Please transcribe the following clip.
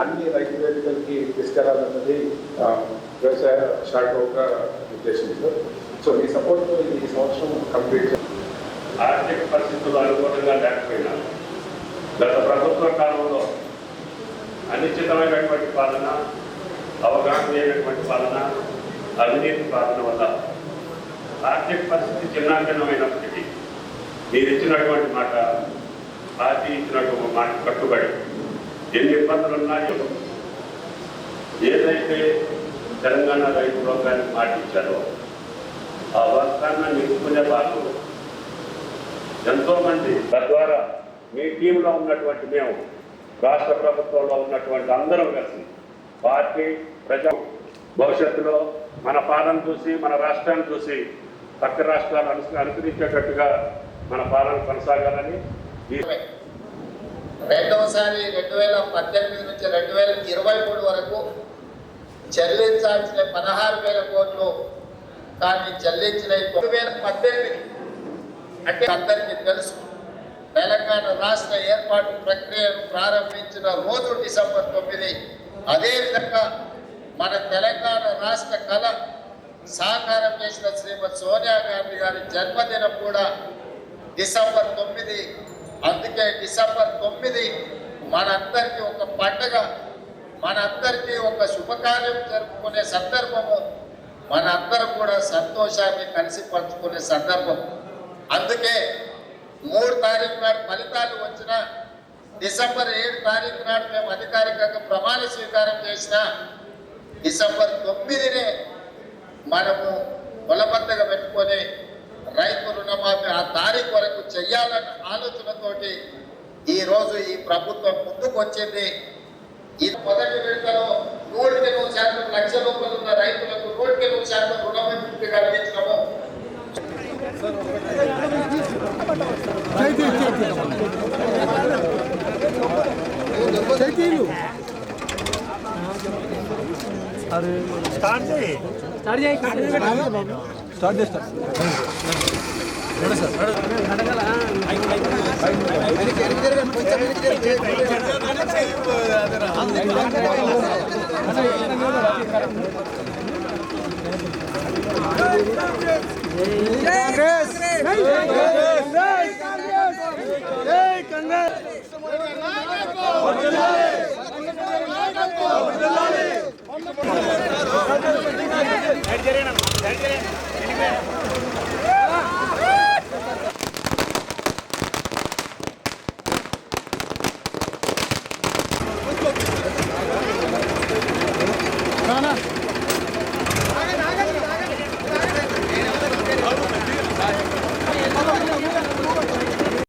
అన్ని రైతు వేదికలకి తీసుకెళ్లాలన్నది వ్యవసాయ శాఖ ఒక ఉద్దేశంతో. సో ఈ సపోర్ట్తో ఈ సంవత్సరం కంప్లీట్. ఆర్థిక పరిస్థితులు అనుకూలంగా లేకపోయినా గత ప్రభుత్వ కాలంలో అనిశ్చితమైనటువంటి పాలన, అవగాహన లేనటువంటి పాలన, అవినీతి పాలన వల్ల ఆర్థిక పరిస్థితి చిన్నాభిన్నమైనప్పటికీ మీరు ఇచ్చినటువంటి మాట, పార్టీ ఇచ్చినటువంటి మాట కట్టుబడి ఎన్ని ఇబ్బందులు ఉన్నాయో ఏదైతే తెలంగాణ రైతు లోకానికి మాట ఇచ్చారో ఆ వర్గాన్ని నిలుపుకునే భాగం ఎంతోమంది. తద్వారా మీ టీంలో ఉన్నటువంటి మేము, రాష్ట్ర ప్రభుత్వంలో ఉన్నటువంటి అందరం కలిసి పార్టీ ప్రజా భవిష్యత్తులో మన పాలన చూసి, మన రాష్ట్రాన్ని చూసి పక్క రాష్ట్రాలు అనుసరించేటట్టుగా మన పాలన కొనసాగాలని. రెండవసారి 2018 నుంచి 2023 వరకు చెల్లించాల్సిన 16,000 కోట్లు కానీ చెల్లించిన 2018 అంటే అందరికీ తెలుసు. తెలంగాణ రాష్ట్ర ఏర్పాటు ప్రక్రియను ప్రారంభించిన రోజు డిసెంబర్ 9. అదేవిధంగా మన తెలంగాణ రాష్ట్ర కళ సాకారం చేసిన శ్రీమతి సోనియా గాంధీ గారి జన్మదినం కూడా డిసెంబర్ 9. అందుకే డిసెంబర్ 9 మనందరికీ ఒక పండుగ, మనందరికీ ఒక శుభకార్యం జరుపుకునే సందర్భము, మనందరం కూడా సంతోషాన్ని కలిసి పంచుకునే సందర్భం. అందుకే 3 తారీఖు నాడు ఫలితాలు వచ్చిన, డిసెంబర్ 7 తారీఖు నాడు మేము అధికారికంగా ప్రమాణ స్వీకారం చేసిన, డిసెంబర్ 9నే మనము కొలబద్దగా పెట్టుకొని రైతు రుణమాఫీ ఆ తారీఖు వరకు చెయ్యాలన్న ఆలోచనతోటి ఈరోజు ఈ ప్రభుత్వం ముందుకు వచ్చింది. ఈ మొదటి విడతలో 100% లక్ష రూపాయలు ఉన్న రైతులకు 100% రుణమాఫీ కలిగించడము. Congress!